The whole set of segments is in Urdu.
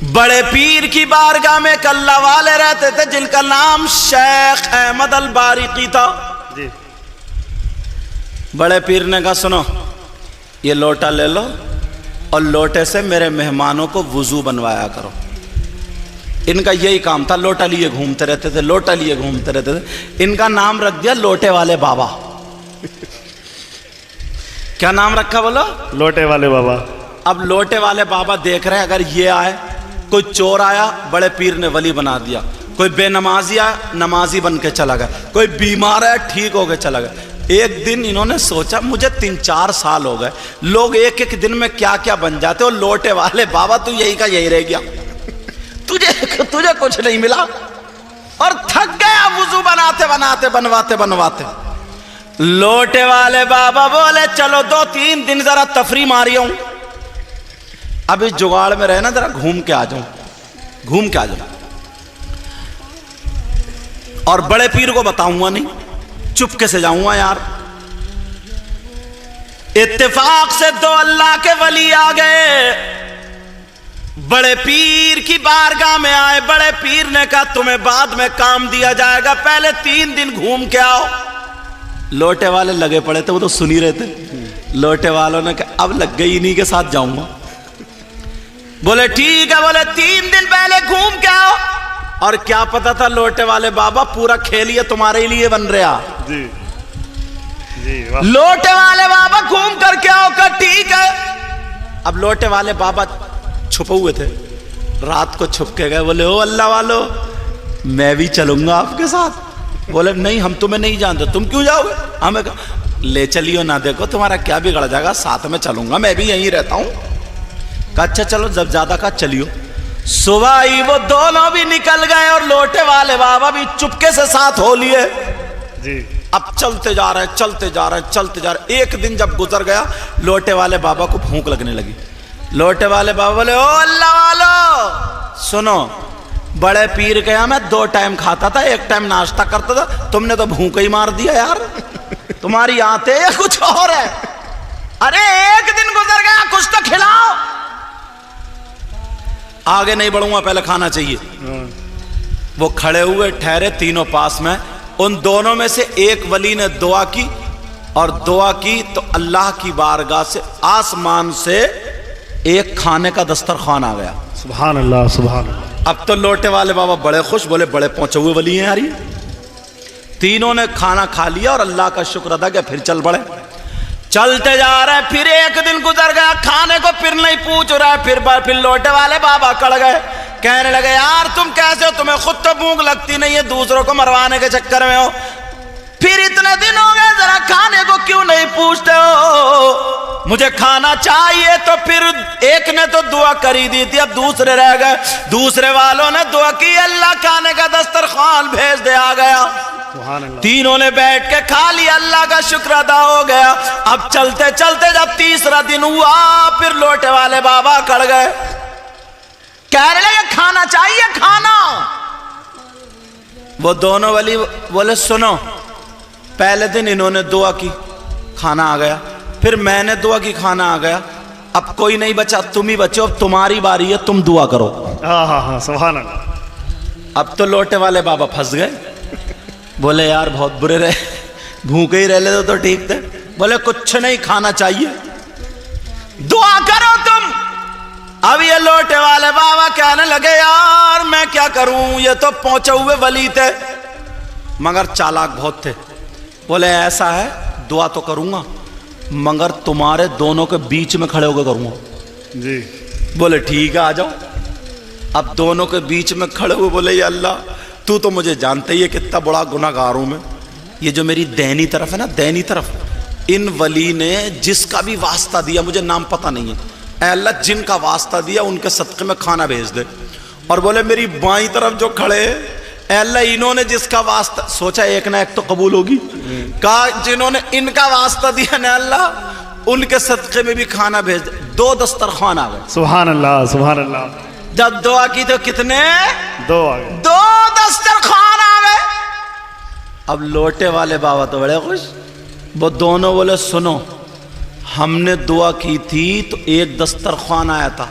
بڑے پیر کی بارگاہ میں ایک اللہ والے رہتے تھے جن کا نام شیخ احمد البارقی تھا جی. بڑے پیر نے کہا سنو یہ لوٹا لے لو اور لوٹے سے میرے مہمانوں کو وضو بنوایا کرو. ان کا یہی کام تھا, لوٹا لیے گھومتے رہتے تھے, لوٹا لیے گھومتے رہتے تھے. ان کا نام رکھ دیا لوٹے والے بابا. کیا نام رکھا بولو؟ لوٹے والے بابا. اب لوٹے والے بابا دیکھ رہے ہیں اگر یہ آئے, کوئی چور آیا بڑے پیر نے ولی بنا دیا, کوئی بے نمازی آیا نمازی بن کے چلا گیا, کوئی بیمار ہے ٹھیک ہو کے چلا گیا. ایک دن انہوں نے سوچا مجھے 3-4 سال ہو گئے, لوگ ایک ایک دن میں کیا کیا بن جاتے, اور لوٹے والے بابا تو یہی کا یہی رہ گیا, تجھے کچھ نہیں ملا اور تھک گیا وضو بناتے بناتے بنواتے بنواتے. لوٹے والے بابا بولے چلو 2-3 دن ذرا تفریح ماری ہوں, اب اس جگاڑ میں رہنا ذرا گھوم کے آ جاؤں, گھوم کے آ جاؤں. اور بڑے پیر کو بتاؤں گا نہیں, چپکے سے جاؤں گا یار. اتفاق سے 2 اللہ کے ولی آ گئے, بڑے پیر کی بارگاہ میں آئے. بڑے پیر نے کہا تمہیں بعد میں کام دیا جائے گا, پہلے 3 دن گھوم کے آؤ. لوٹے والے لگے پڑے تھے, وہ تو سنی رہے تھے. لوٹے والوں نے کہا اب لگ گئی انہی کے ساتھ جاؤں گا. بولے ٹھیک ہے, بولے 3 دن پہلے گھوم کے آؤ. اور کیا پتا تھا لوٹے والے بابا پورا کھیل یہ تمہارے لیے بن رہا. جی جی. لوٹے والے بابا گھوم کر کے آؤ, کہ ٹھیک ہے. اب لوٹے والے بابا چھپے ہوئے تھے, رات کو چھپ کے گئے. بولے او اللہ والو میں بھی چلوں گا آپ کے ساتھ. بولے نہیں ہم تمہیں نہیں جانتے, تم کیوں جاؤ گے؟ ہمیں لے چلیو نہ, دیکھو تمہارا کیا بگڑ جائے گا, ساتھ میں چلوں گا, میں بھی یہیں رہتا ہوں. کہا اچھا چلو, جب زیادہ کہا چلیو. صبح ہی وہ دونوں بھی نکل گئے اور لوٹے والے بابا بھی چپکے سے ساتھ ہو لیے. جی. اب چلتے جا رہے ہیں چلتے جا رہے ہیں چلتے جا رہے ہیں. ایک دن جب گزر گیا لوٹے والے بابا کو بھوک لگنے لگی. لوٹے والے بابا بولے او اللہ والو سنو, بڑے پیر کے یہاں میں 2 ٹائم کھاتا تھا, 1 ٹائم ناشتہ کرتا تھا, تم نے تو بھوک ہی مار دیا یار, تمہاری آتے یا کچھ اور ہے. ارے ایک دن گزر گیا کچھ تو کھلاؤ. آگے نہیں بڑھوں گا, پہلے کھانا چاہیے. وہ کھڑے ہوئے ٹھہرے تینوں پاس میں. ان دونوں میں سے ایک ولی نے دعا کی, اور دعا کی تو اللہ کی بارگاہ سے آسمان سے ایک کھانے کا دسترخوان آ گیا. سبحان اللہ سبحان اللہ. اب تو لوٹے والے بابا بڑے خوش, بولے بڑے پہنچے ہوئے ولی ہیں یار. تینوں نے کھانا کھا لیا اور اللہ کا شکر ادا کیا, پھر چل پڑے. چلتے جا رہے, پھر ایک دن گزر گیا, کھانے کو پھر نہیں پوچھ رہا ہے. پھر لوٹے والے بابا کڑ گئے, کہنے لگے یار تم کیسے ہو, تمہیں خود تو بھوک لگتی نہیں ہے, دوسروں کو مروانے کے چکر میں ہو. پھر اتنے دن ہو گئے ذرا کھانے کو کیوں نہیں پوچھتے ہو, مجھے کھانا چاہیے. تو پھر ایک نے تو دعا کری دی تھی, اب دوسرے رہ گئے. دوسرے والوں نے دعا کی, اللہ کھانے کا دسترخوان بھیج دے, آ گیا. تینوں نے بیٹھ کے کھا لیا, اللہ کا شکر ادا ہو گیا. اب چلتے چلتے جب تیسرا دن ہوا, پھر لوٹے والے بابا کڑ گئے, کہنے لگے کھانا چاہیے کھانا. وہ دونوں ولی بولے سنو, پہلے دن انہوں نے دعا کی کھانا آ گیا, پھر میں نے دعا کی کھانا آ گیا, اب کوئی نہیں بچا, تم ہی بچو, اب تمہاری باری ہے, تم دعا کرو. ہاں سبحان اللہ. اب تو لوٹے والے بابا پھنس گئے. بولے یار بہت برے رہے, بھوکے ہی رہ لے تو ٹھیک تھے. بولے کچھ نہیں کھانا چاہیے, دعا کرو تم. اب یہ لوٹے والے بابا کہنے لگے یار میں کیا کروں, یہ تو پہنچے ہوئے ولی تھے مگر چالاک بہت تھے. بولے ایسا ہے دعا تو کروں گا مگر تمہارے دونوں کے بیچ میں کھڑے ہو کے کروں گا. جی. بولے ٹھیک ہے آ جاؤ. اب دونوں کے بیچ میں کھڑے ہوئے بولے یا اللہ تو مجھے جانتے ہی ہے کتنا بڑا گناہ گار ہوں میں. یہ جو میری دینی طرف ہے نا, دینی طرف, ان ولی نے جس کا بھی واسطہ دیا, مجھے نام پتہ نہیں ہے, اے اللہ جن کا واسطہ دیا ان کے صدقے میں کھانا بھیج دے. اور بولے میری بائیں طرف جو کھڑے, اے اللہ انہوں نے جس کا واسطہ, سوچا ایک نہ ایک تو قبول ہوگی, کہا جنہوں نے ان کا واسطہ دیا نا اللہ ان کے صدقے میں بھی کھانا بھیج دے. 2 دسترخوان آ گئے. سبحان اللہ سبحان اللہ. جب دعا کی تو کتنے 2 آ گئے, 2 دسترخوان آ گئے. اب لوٹے والے بابا تو بڑے خوش. وہ دونوں بولے سنو, ہم نے دعا کی تھی تو ایک دسترخوان آیا تھا,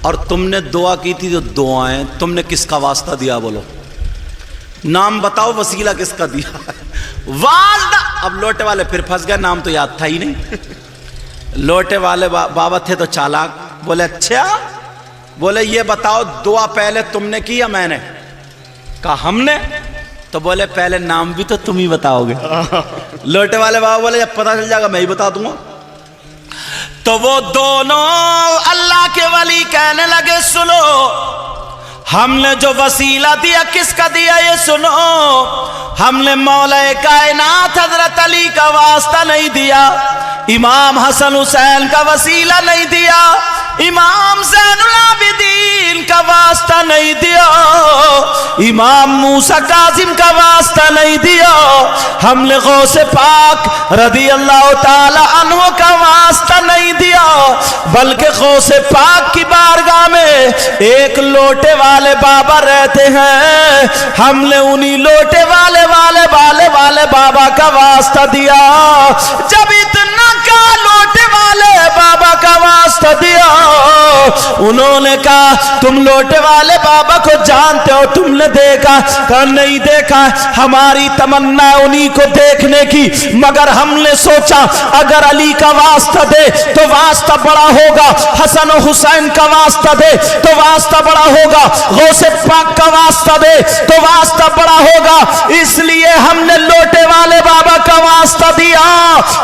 اور تم نے دعا کی تھی جو دعائیں تم نے کس کا واسطہ دیا بولو؟ نام بتاؤ وسیلہ کس کا دیا؟ واسطہ. اب لوٹے والے پھر پھنس گئے، نام تو یاد تھا ہی نہیں. لوٹے والے بابا تھے تو چالاک، بولے اچھا، بولے یہ بتاؤ دعا پہلے تم نے کی یا میں نے؟ کہا ہم نے. تو بولے پہلے نام بھی تو تم ہی بتاؤ گے. لوٹے والے بابا بولے جب پتہ چل جائے گا میں ہی بتا دوں گا. تو وہ دونوں اللہ کے ولی کہنے لگے سنو، ہم نے جو وسیلہ دیا کس کا دیا یہ سنو. ہم نے مولا کائنات حضرت علی کا واسطہ نہیں دیا، امام حسن حسین کا وسیلہ نہیں دیا، امام زین العابدین کا واسطہ نہیں دیا، امام موسیٰ کاظم کا واسطہ نہیں دیا. ہم نے غوث پاک رضی اللہ تعالی عنہ کا واسطہ نہیں دیا، بلکہ غوث پاک کی بارگاہ میں ایک لوٹے والے بابا رہتے ہیں، ہم نے انہی لوٹے والے بابا کا واسطہ دیا. جب اتنا کا لوٹے والے بابا کا واسطہ دیا، انہوں نے کہا تم لوٹے والے بابا کو جانتے ہو؟ تم نے دیکھا؟ کہا نہیں دیکھا، ہماری تمنا ہے انہی کو دیکھنے کی، مگر ہم نے سوچا اگر علی کا واسطہ دے تو واسطہ بڑا ہوگا، حسن و حسین کا واسطہ دے تو واسطہ بڑا ہوگا، غوث پاک کا واسطہ دے تو واسطہ بڑا ہوگا. اس لیے ہم نے لوٹے والے بابا کا واسطہ دیا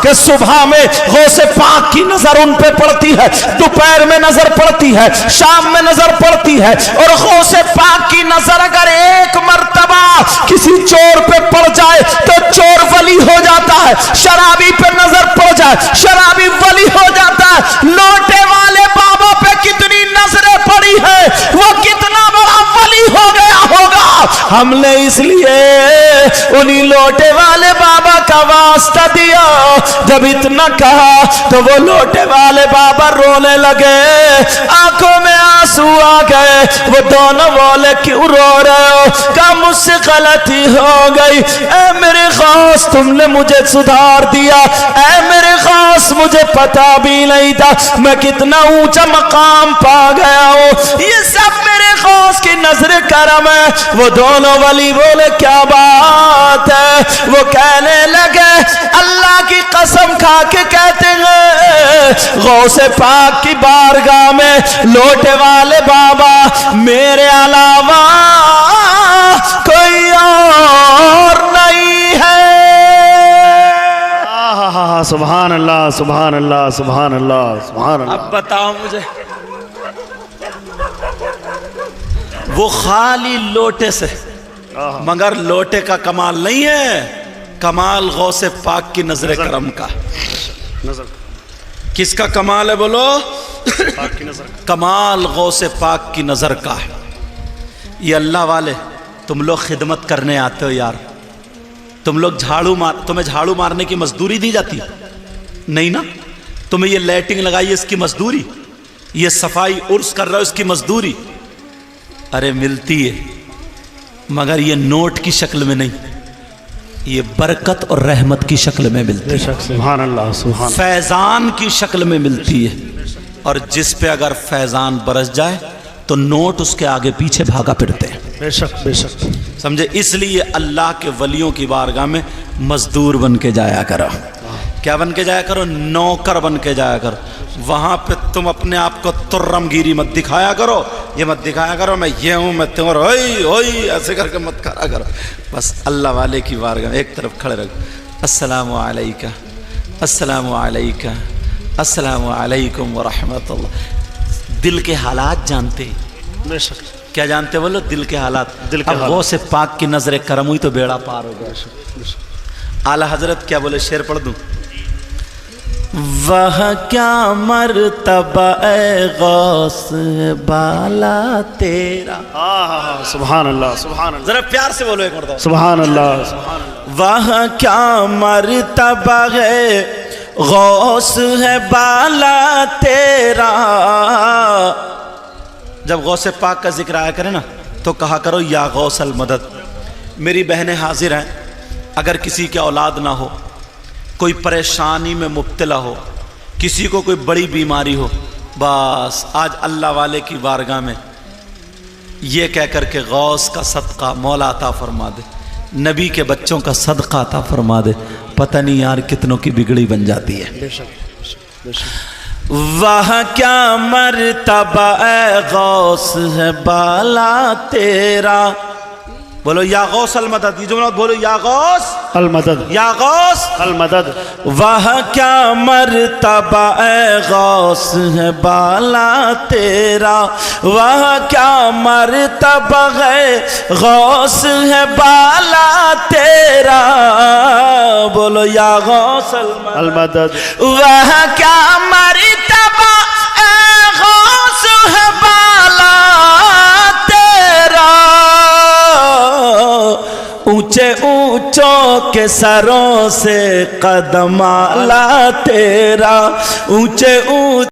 کہ صبح میں غوث پاک کی نظر ان پہ پڑتی ہے، دوپہر میں نظر پڑتی ہے، شام میں نظر پڑتی ہے، اور غوث پاک کی نظر اگر ایک مرتبہ کسی چور پہ پڑ جائے تو چور ولی ہو جاتا ہے، شرابی پہ نظر پڑ جائے شرابی ولی ہو جاتا ہے. لوٹے والے بابا پہ کتنی نظریں پڑی ہے، وہ کتنا بڑا ولی ہو گیا ہوگا. ہم نے اس لیے انہی لوٹے والے بابا کا واسطہ دیا. جب اتنا کہا تو وہ لوٹے والے بابا رونے لگے، آنکھوں میں آنسو آ گئے. وہ دونوں بولے کیوں رو رہے ہو؟ کہا مجھ سے غلطی ہو گئی، اے میرے غوث تم نے مجھے سدھار دیا، اے میرے غوث مجھے پتا بھی نہیں تھا میں کتنا اونچا مقام پا گیا ہوں، یہ سب میرے غوث کی نظر کرم ہے. وہ دونوں ولی بولے کیا بات ہے؟ وہ کہنے لگے اللہ کی قسم کھا کے کہتے ہیں غوث پاک کی بارگاہ میں لوٹے والے بابا میرے علاوہ کوئی اور نہیں ہے. سبحان اللہ سبحان اللہ سبحان اللہ سبحان اللہ. اب بتاؤ مجھے، وہ خالی لوٹے سے، مگر لوٹے کا کمال نہیں ہے، کمال غوث پاک کی نظر کرم کا. نظر کس کا کمال ہے بولو؟ پاک کی نظر. کمال غوث پاک کی نظر کا ہے. یہ اللہ والے تم لوگ خدمت کرنے آتے ہو یار، تم لوگ تمہیں جھاڑو مارنے کی مزدوری دی جاتی نہیں نا؟ تمہیں یہ لیٹنگ لگائی اس کی مزدوری، یہ صفائی عرس کر رہے ہو اس کی مزدوری، ارے ملتی ہے، مگر یہ نوٹ کی شکل میں نہیں، یہ برکت اور رحمت کی شکل میں ملتی ہے. سبحان اللہ سبحان اللہ. فیضان کی شکل میں ملتی ہے. اور جس پہ اگر فیضان برس جائے تو نوٹ اس کے آگے پیچھے بھاگا پھرتے ہیں. بے شک بے شک. سمجھے؟ اس لیے اللہ کے ولیوں کی بارگاہ میں مزدور بن کے جایا کرو. کیا بن کے جایا کرو؟ نوکر بن کے جایا کرو. وہاں پہ تم اپنے آپ کو ترم گیری مت دکھایا کرو، یہ مت دکھایا کرو میں یہ ہوں میں تمہارا ہوئی ہوئی ایسے کر کے مت کرا کرو. بس اللہ والے کی بارگاہ میں ایک طرف کھڑے رکھو، السلام علیکہ السلام علیکہ السلام علیکم ورحمۃ اللہ. دل کے حالات جانتے، بے شک. کیا جانتے بولو؟ دل کے حالات. دل کے اب حالات. غوث پاک کی نظر کرم ہوئی تو بیڑا پار ہو گیا. اعلیٰ حضرت کیا بولے؟ شعر پڑھ دوں؟ وہ کیا مرتبہ اے غوث بالا تیرا. سبحان اللہ سبحان اللہ. ذرا پیار سے بولو ایک مرتبہ. سبحان اللہ سبحان اللہ. وہ کیا مرتبہ ہے غوث ہے بالا تیرا. جب غوث پاک کا ذکر آیا کرے نا تو کہا کرو یا غوث المدد. میری بہنیں حاضر ہیں، اگر کسی کے اولاد نہ ہو، کوئی پریشانی میں مبتلا ہو، کسی کو کوئی بڑی بیماری ہو، بس آج اللہ والے کی بارگاہ میں یہ کہہ کر کے غوث کا صدقہ مولا عطا فرما دے، نبی کے بچوں کا صدقہ عطا فرما دے، پتہ نہیں یار کتنوں کی بگڑی بن جاتی ہے۔ بے شک بے شک۔ وہاں کیا مرتبہ اے غوث ہے بالا تیرا، بولو یا غوث المدد، یہ جملہ بولو یا غوث المدد یا غوث المدد۔ وہاں کیا مرتبہ اے غوث ہے بالا تیرا، وہاں کیا مرتبہ ہے غوث ہے بالا تیرا، بولو یا غوث المدد۔ وہاں کیا مرتبہ اے غوث ہے بالا تیرا، اونچے اونچوں کے سروں سے قدم اعلیٰ تیرا، اونچے اونچے